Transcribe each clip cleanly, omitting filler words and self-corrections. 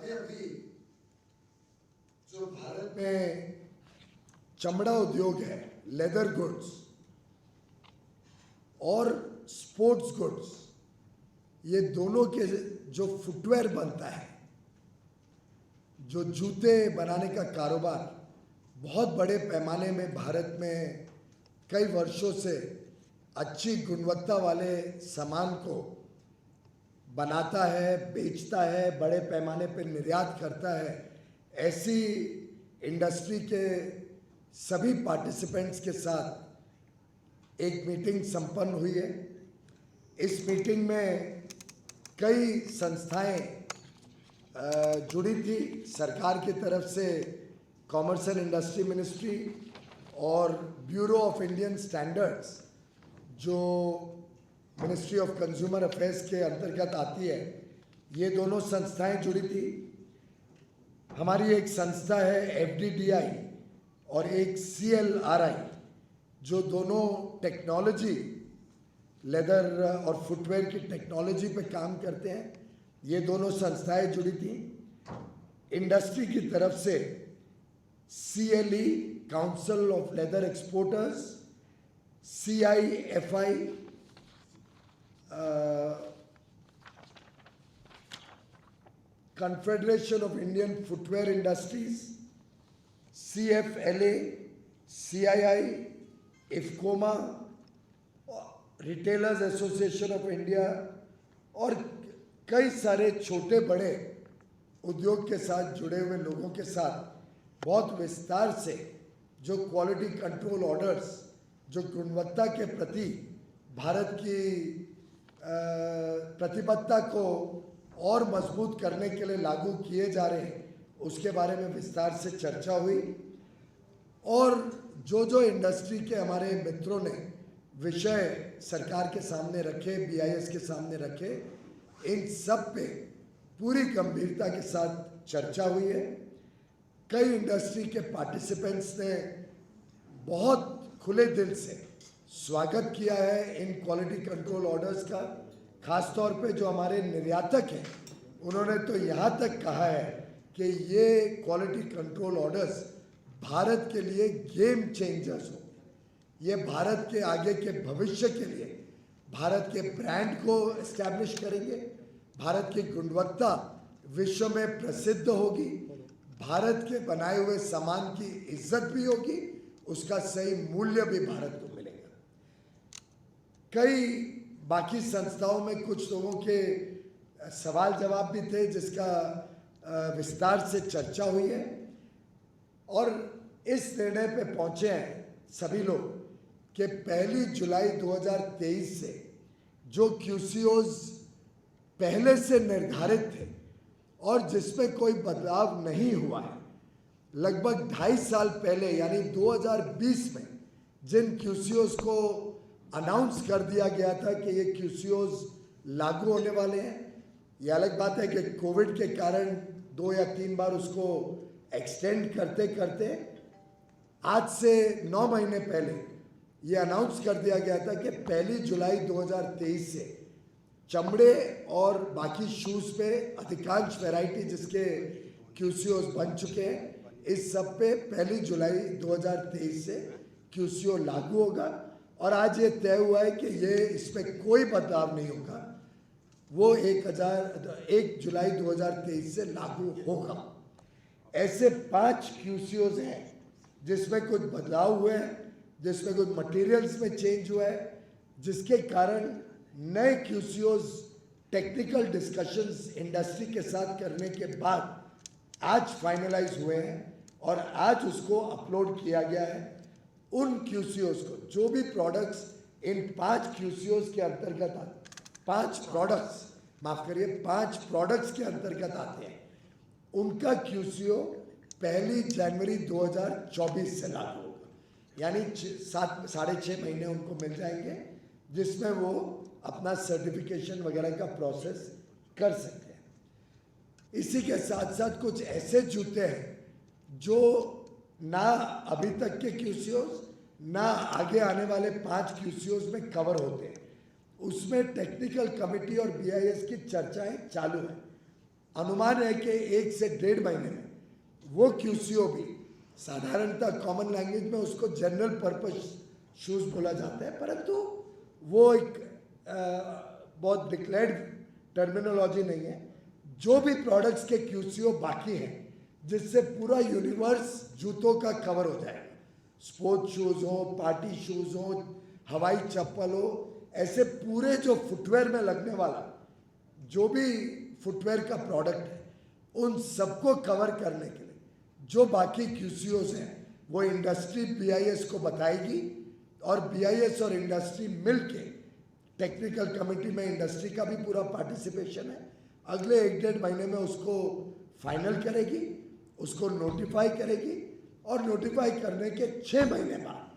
अभी अभी जो भारत में चमड़ा उद्योग है, लेदर गुड्स और स्पोर्ट्स गुड्स, ये दोनों के जो फुटवेयर बनता है, जो जूते बनाने का कारोबार बहुत बड़े पैमाने में भारत में कई वर्षों से अच्छी गुणवत्ता वाले सामान को बनाता है, बेचता है, बड़े पैमाने पर निर्यात करता है, ऐसी इंडस्ट्री के सभी पार्टिसिपेंट्स के साथ एक मीटिंग संपन्न हुई है। इस मीटिंग में कई संस्थाएं जुड़ी थी। सरकार की तरफ से कॉमर्स एंड इंडस्ट्री मिनिस्ट्री और ब्यूरो ऑफ इंडियन स्टैंडर्ड्स, जो मिनिस्ट्री ऑफ कंज्यूमर अफेयर्स के अंतर्गत आती है, ये दोनों संस्थाएं जुड़ी थी। हमारी एक संस्था है FDDI और एक CLRI, जो दोनों टेक्नोलॉजी, लेदर और फुटवेयर की टेक्नोलॉजी पे काम करते हैं। ये दोनों संस्थाएं जुड़ी थी। इंडस्ट्री की तरफ से CLE, council of leather exporters, CIFI, confederation of Indian footwear industries, CFLA, CII, IFCOMA, retailers association of India और कई सारे छोटे बड़े उद्योग के साथ जुड़े हुए लोगों के साथ बहुत विस्तार से जो क्वालिटी कंट्रोल ऑर्डर्स, जो गुणवत्ता के प्रति भारत की प्रतिबद्धता को और मजबूत करने के लिए लागू किए जा रहे हैं, उसके बारे में विस्तार से चर्चा हुई। और जो इंडस्ट्री के हमारे मित्रों ने विषय सरकार के सामने रखे, BIS के सामने रखे, इन सब पे पूरी गंभीरता के साथ चर्चा हुई है। कई इंडस्ट्री के पार्टिसिपेंट्स ने बहुत खुले दिल से स्वागत किया है इन क्वालिटी कंट्रोल ऑर्डर्स का। खास तौर पे जो हमारे निर्यातक हैं, उन्होंने तो यहाँ तक कहा है कि ये क्वालिटी कंट्रोल ऑर्डर्स भारत के लिए गेम चेंजर्स हो। ये भारत के आगे के भविष्य के लिए भारत के ब्रांड को एस्टैब्लिश करेंगे, भारत की गुणवत्ता विश्व में प्रसिद्ध होगी, भारत के बनाए हुए सामान की इज्जत भी होगी, उसका सही मूल्य भी भारत को मिलेगा। कई बाकी संस्थाओं में कुछ लोगों के सवाल जवाब भी थे, जिसका विस्तार से चर्चा हुई है और इस निर्णय पे पहुंचे हैं सभी लोग कि 1 जुलाई 2023 से जो QCOs पहले से निर्धारित थे और जिसमें कोई बदलाव नहीं हुआ है, लगभग 2.5 साल पहले यानी 2020 में जिन QCOs को अनाउंस कर दिया गया था कि ये QCOs लागू होने वाले हैं, ये अलग बात है कि कोविड के कारण 2 या 3 बार उसको एक्सटेंड करते करते आज से 9 महीने पहले ये अनाउंस कर दिया गया था कि 1 जुलाई 2023 से चमड़े और बाकी शूज़ पे अधिकांश वैरायटी जिसके QCOs बन चुके हैं, इस सब पे 1 जुलाई 2023 से QCO लागू होगा। और आज ये तय हुआ है कि ये इसमें कोई बदलाव नहीं होगा, वो 1 जुलाई 2023 से लागू होगा। ऐसे 5 QCOs हैं जिसमें कुछ बदलाव हुए हैं, जिसमें कुछ मटेरियल्स में चेंज हुआ है, जिसके कारण नए QCOs टेक्निकल डिस्कशंस इंडस्ट्री के साथ करने के बाद आज फाइनलाइज हुए हैं और आज उसको अपलोड किया गया है। उन QCOs को, जो भी प्रोडक्ट्स इन 5 QCOs के अंतर्गत 5 प्रोडक्ट्स के अंतर्गत आते हैं, उनका QCO 1 जनवरी 2024 से लागू होगा। यानी 6.5 महीने उनको मिल जाएंगे, जिसमें वो अपना सर्टिफिकेशन वगैरह का प्रोसेस कर सकते हैं। इसी के साथ साथ कुछ ऐसे जूते हैं जो ना अभी तक के QCOs ना आगे आने वाले 5 QCOs में कवर होते हैं। उसमें टेक्निकल कमेटी और BIS की चर्चाएं चालू हैं। अनुमान है कि 1 से 1.5 महीने में वो QCO भी, साधारणतः कॉमन लैंग्वेज में उसको जनरल पर्पस शूज़ बोला जाता है, परंतु वो एक बहुत डिक्लेयर्ड टर्मिनोलॉजी नहीं है। जो भी प्रोडक्ट्स के QCO बाकी हैं, जिससे पूरा यूनिवर्स जूतों का कवर हो जाएगा, स्पोर्ट्स शूज़ हो, पार्टी शूज़ हो, हवाई चप्पल हो, ऐसे पूरे जो फुटवेयर में लगने वाला जो भी फुटवेयर का प्रोडक्ट है, उन सबको कवर करने के लिए जो बाकी QCOs हैं वो इंडस्ट्री BIS को बताएगी, और BIS और इंडस्ट्री मिलके, टेक्निकल कमेटी में इंडस्ट्री का भी पूरा पार्टिसिपेशन है, अगले 1-1.5 महीने में उसको फाइनल करेगी, उसको नोटिफाई करेगी, और नोटिफाई करने के 6 महीने बाद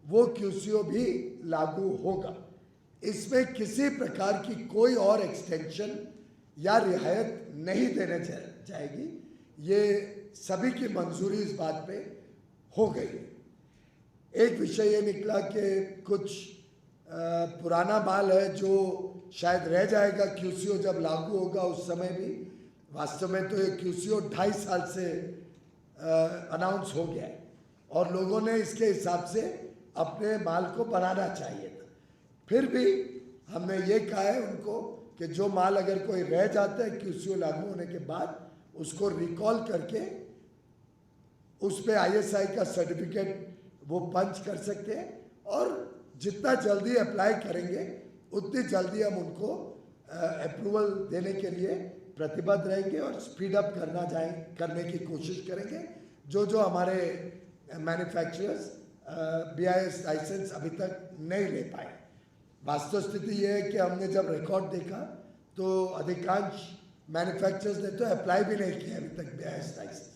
वो QCO भी लागू होगा। इसमें किसी प्रकार की कोई और एक्सटेंशन या रियायत नहीं देने जाएगी। ये सभी की मंजूरी इस बात पे हो गई। एक विषय ये निकला कि कुछ पुराना माल है जो शायद रह जाएगा QCO जब लागू होगा उस समय भी। वास्तव में तो ये QCO 2.5 साल से अनाउंस हो गया है, और लोगों ने इसके हिसाब से अपने माल को बनाना चाहिए था। फिर भी हमने ये कहा है उनको कि जो माल अगर कोई रह जाता है QCO लागू होने के बाद, उसको रिकॉल करके उस पर ISI का सर्टिफिकेट वो पंच कर सकते हैं, और जितना जल्दी अप्लाई करेंगे उतनी जल्दी हम उनको अप्रूवल देने के लिए प्रतिबद्ध रहेंगे और स्पीड अप करने की कोशिश करेंगे। जो हमारे मैन्युफैक्चरर्स BIS लाइसेंस अभी तक नहीं ले पाए। वास्तव स्थिति ये है कि हमने जब रिकॉर्ड देखा तो अधिकांश मैन्युफैक्चरर्स ने तो अप्लाई भी नहीं किया अभी तक BIS लाइसेंस,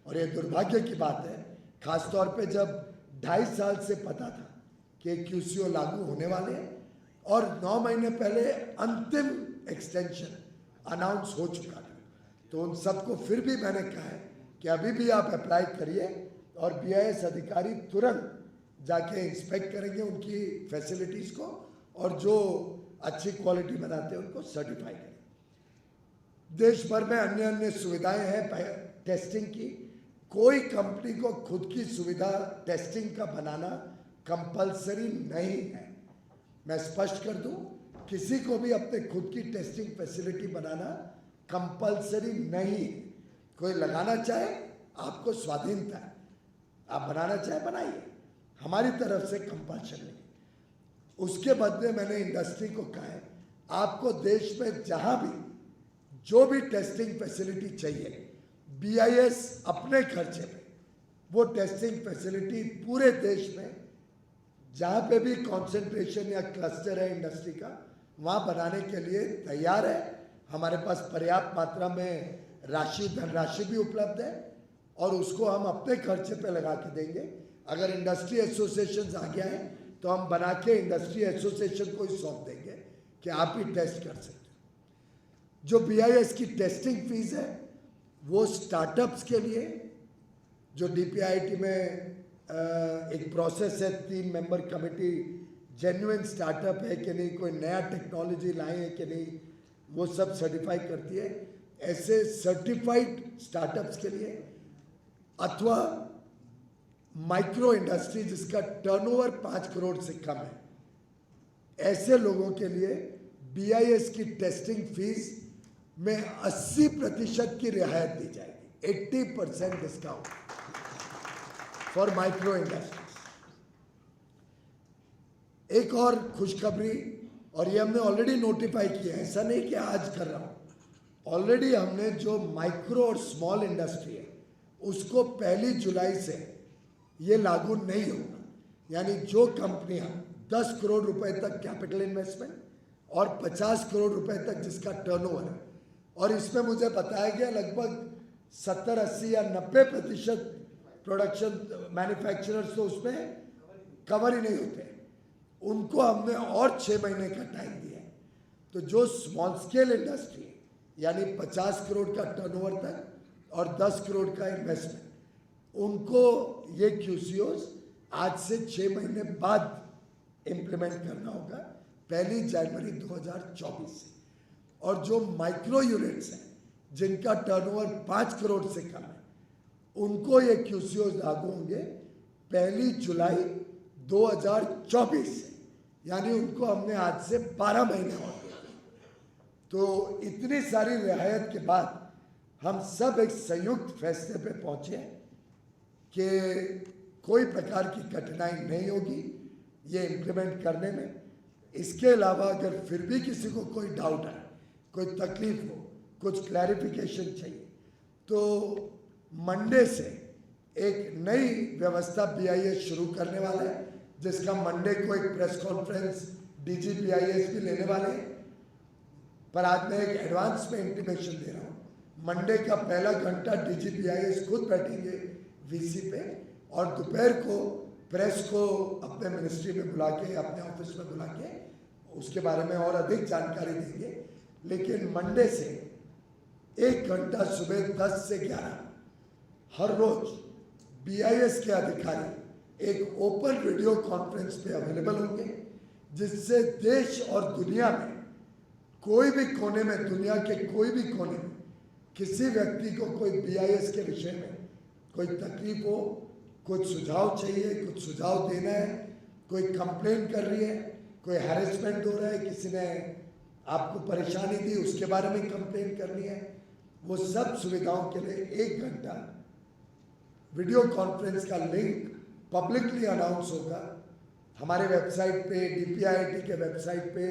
और ये दुर्भाग्य की बात है, खासतौर पे जब 2.5 साल से पता था कि QCO लागू होने वाले हैं, और 9 महीने पहले अंतिम एक्सटेंशन अनाउंस हो चुका था। तो उन सबको फिर भी मैंने कहा है कि अभी भी आप अप्लाई करिए, और BIS अधिकारी तुरंत जाके इंस्पेक्ट करेंगे उनकी फैसिलिटीज़ को, और जो अच्छी क्वालिटी बनाते हैं उनको सर्टिफाई करें। देश भर में अन्य सुविधाएं हैं टेस्टिंग की। कोई कंपनी को खुद की सुविधा टेस्टिंग का बनाना कंपलसरी नहीं है। मैं स्पष्ट कर दूं, किसी को भी अपने खुद की टेस्टिंग फैसिलिटी बनाना कंपलसरी नहीं है। कोई लगाना चाहे, आपको स्वाधीनता है, आप बनाना चाहे बनाइए, हमारी तरफ से कंपल्शन नहीं। उसके बदले मैंने इंडस्ट्री को कहा है, आपको देश में जहां भी जो भी टेस्टिंग फैसिलिटी चाहिए, BIS अपने खर्चे पे वो टेस्टिंग फैसिलिटी पूरे देश में जहाँ पे भी कंसंट्रेशन या क्लस्टर है इंडस्ट्री का, वहाँ बनाने के लिए तैयार है। हमारे पास पर्याप्त मात्रा में धनराशि भी उपलब्ध है, और उसको हम अपने खर्चे पे लगा के देंगे। अगर इंडस्ट्री एसोसिएशन आ गया है तो हम बना के इंडस्ट्री एसोसिएशन को ही सौंप देंगे कि आप ही टेस्ट कर सकते हो। जो BIS की टेस्टिंग फीस है वो स्टार्टअप्स के लिए, जो DPIIT में एक प्रोसेस है, 3 मेंबर कमेटी जेन्युइन स्टार्टअप है कि नहीं, कोई नया टेक्नोलॉजी लाए हैं कि नहीं, वो सब सर्टिफाई करती है। ऐसे सर्टिफाइड स्टार्टअप्स के लिए, अथवा माइक्रो इंडस्ट्री जिसका टर्नओवर 5 करोड़ से कम है, ऐसे लोगों के लिए BIS की टेस्टिंग फीस में 80% की रियायत दी जाएगी, 80% डिस्काउंट फॉर माइक्रो इंडस्ट्रीज। एक और खुशखबरी, और ये हमने ऑलरेडी नोटिफाई किया है, ऐसा नहीं कि आज कर रहा हूँ, ऑलरेडी हमने जो माइक्रो और स्मॉल इंडस्ट्री है उसको 1 जुलाई से ये लागू नहीं होगा। यानी जो कंपनियां 10 करोड़ रुपए तक कैपिटल इन्वेस्टमेंट और 50 करोड़ रुपए तक जिसका टर्नओवर है, और इसमें मुझे बताया गया लगभग 70, 80 या 90% प्रोडक्शन मैन्युफैक्चरर्स तो उसमें कवर ही नहीं होते, उनको हमने और 6 महीने का टाइम दिया है। तो जो स्मॉल स्केल इंडस्ट्री है, यानी 50 करोड़ का टर्नओवर तक और 10 करोड़ का इन्वेस्टमेंट, उनको ये QCOs आज से 6 महीने बाद इम्प्लीमेंट करना होगा, 1 जनवरी 2024 से। और जो माइक्रो यूनिट्स हैं, जिनका टर्नओवर 5 करोड़ से कम है, उनको ये QCOs लागू होंगे 1 जुलाई 2024 से, यानी उनको हमने आज से 12 महीने और दिए। तो इतनी सारी रियायत के बाद हम सब एक संयुक्त फैसले पे पहुंचे कि कोई प्रकार की कठिनाई नहीं होगी ये इम्प्लीमेंट करने में। इसके अलावा अगर फिर भी किसी को कोई डाउट है, कोई तकलीफ हो, कुछ क्लैरिफिकेशन चाहिए, तो मंडे से एक नई व्यवस्था BIS शुरू करने वाला है, जिसका मंडे को एक प्रेस कॉन्फ्रेंस DG BIS भी लेने वाले हैं। पर आज मैं एक एडवांस में इंटीमेशन दे रहा हूँ, मंडे का पहला घंटा DG BIS खुद बैठेंगे VC पे, और दोपहर को प्रेस को अपने मिनिस्ट्री में बुला के, अपने ऑफिस में बुला के उसके बारे में और अधिक जानकारी देंगे। लेकिन मंडे से 1 घंटा सुबह 10 से 11 हर रोज BIS के अधिकारी एक ओपन वीडियो कॉन्फ्रेंस पे अवेलेबल होंगे, जिससे देश और दुनिया में कोई भी कोने में, दुनिया के कोई भी कोने में किसी व्यक्ति को कोई BIS के विषय में कोई तकलीफ हो, कुछ सुझाव चाहिए, कुछ सुझाव देना है, कोई कंप्लेन कर रही है, कोई हैरेसमेंट हो रहा है, किसी ने आपको परेशानी दी उसके बारे में कंप्लेन करनी है, वो सब सुविधाओं के लिए 1 घंटा वीडियो कॉन्फ्रेंस का लिंक पब्लिकली अनाउंस होगा हमारे वेबसाइट पे, DPIIT के वेबसाइट पे,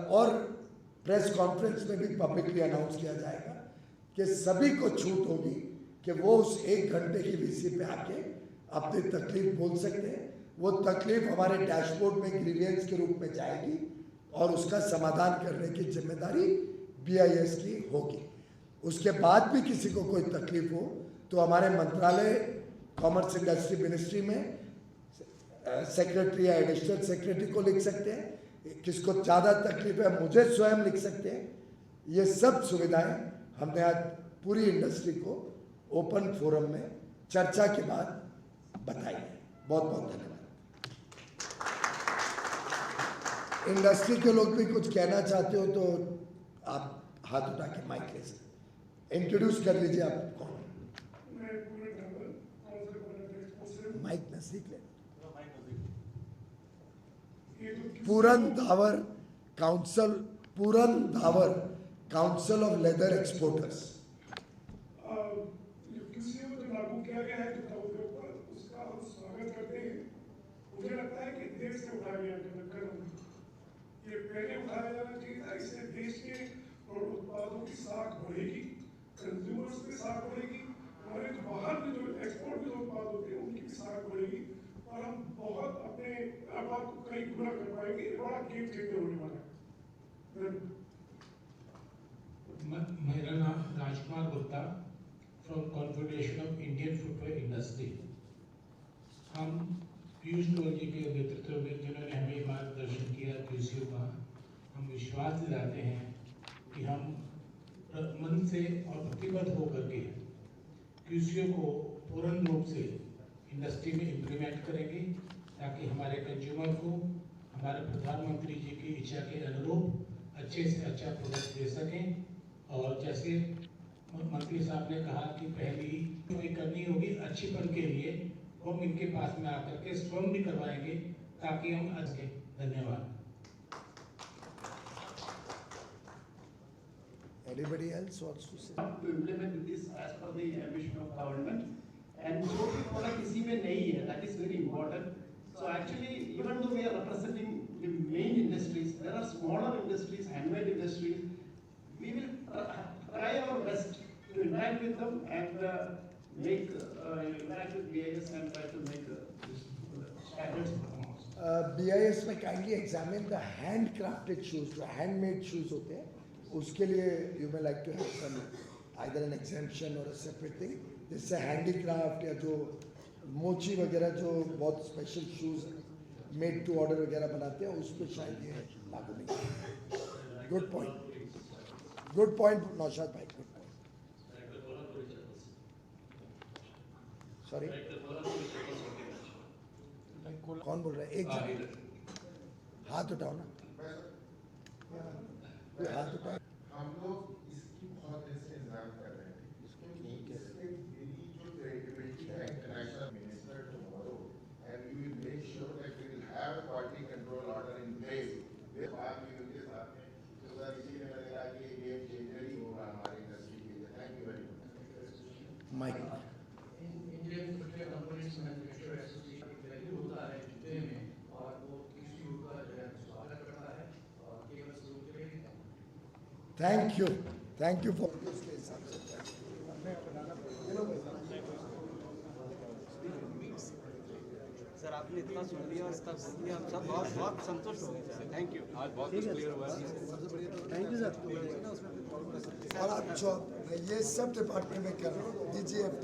और प्रेस कॉन्फ्रेंस में भी पब्लिकली अनाउंस किया जाएगा कि सभी को छूट होगी कि वो उस 1 घंटे की VC पे आके अपनी तकलीफ बोल सकते हैं। वो तकलीफ हमारे डैशबोर्ड में ग्रीवियंस के रूप में जाएगी और उसका समाधान करने की जिम्मेदारी BIS की होगी। उसके बाद भी किसी को कोई तकलीफ हो तो हमारे मंत्रालय, कॉमर्स इंडस्ट्री मिनिस्ट्री में सेक्रेटरी या एडिशनल सेक्रेटरी को लिख सकते हैं, किसको ज़्यादा तकलीफ है मुझे स्वयं लिख सकते हैं। ये सब सुविधाएं हमने आज पूरी इंडस्ट्री को ओपन फोरम में चर्चा के बाद बताई है। बहुत बहुत धन्यवाद। इंडस्ट्री के लोग भी कुछ कहना चाहते हो तो आप हाथ उठा के माइक ले सकते, इंट्रोड्यूस कर लीजिए आप कौन। माइक नजदीक ले। पूरन driver council of leather exporters. लागू किया गया है के ऊपर, उसका हम स्वागत करते हैं। मुझे लगता है कि देश से उठाया गया कदम, ये पहले उठाया जाना चाहिए था। इससे देश के उत्पादों की साख बढ़ेगी, कंज्यूमर्स की साख बढ़ेगी, हमारे जो बाहर में जो एक्सपोर्ट के उत्पाद होते हैं उनकी भी साख बढ़ेगी, और हम बहुत अपने आबाद को कई गुना कर पाएंगे। बड़ा गेम चेंजर होने वाला है। मेरा नाम Rajkumar Gupta from confederation of Indian footwear industry. हम पीयूष गोयल जी के नेतृत्व में, जिन्होंने हमें मार्गदर्शन किया QCO का, हम विश्वास दिलाते हैं कि हम मन से और प्रतिबद्ध होकर के QCO को पूर्ण रूप से इंडस्ट्री में इम्प्लीमेंट करेंगे, ताकि हमारे कंज्यूमर को हमारे प्रधानमंत्री जी की इच्छा के अनुरूप अच्छे से अच्छा प्रोडक्ट दे सकें। और जैसे मंत्री साहब ने कहा कि पहली जो करनी होगी अच्छीपन के लिए, हम इनके पास में आकर के स्वयं भी करवाएंगे ताकि हम अच्छे। धन्यवाद। Anybody else wants to say? To implement this as per the ambition of government, and जो भी प्रोडक्ट इसी में नहीं है, that is very important. So actually, even though we are representing the main industries, there are smaller industries, handmade industries. We will try our best to interact with them and interact with BIS and try to make standards. BIS में kindly examine the handcrafted shoes, जो handmade shoes होते हैं, उसके लिए you may like to have some either an exemption or a separate thing, जिससे handicraft या जो मोची वगैरह जो बहुत special shoes made to order वगैरह बनाते हैं उस पर शायद ये लागू नहीं। गुड पॉइंट नौशाद भाई, गुड पॉइंट। सॉरी कौन बोल रहा है? एक जन हाथ उठाओ ना, हाथ उठाओ। हम लोग इसकी बहुत माइक। Indian footwear components manufacturer association value होता है जूते में, और वो किसी का जो है स्वागत करता है और केवल शुरू के लिए। थैंक यू फॉर सर आपने इतना सुन लिया और इतना बोल दिया, हम सब बहुत बहुत संतुष्ट हो गए सर। Thank you. आज बहुत कुछ क्लियर हुआ। Thank you sir. और आप ये सब डिपार्टमेंट में कर रहे हैं, DGF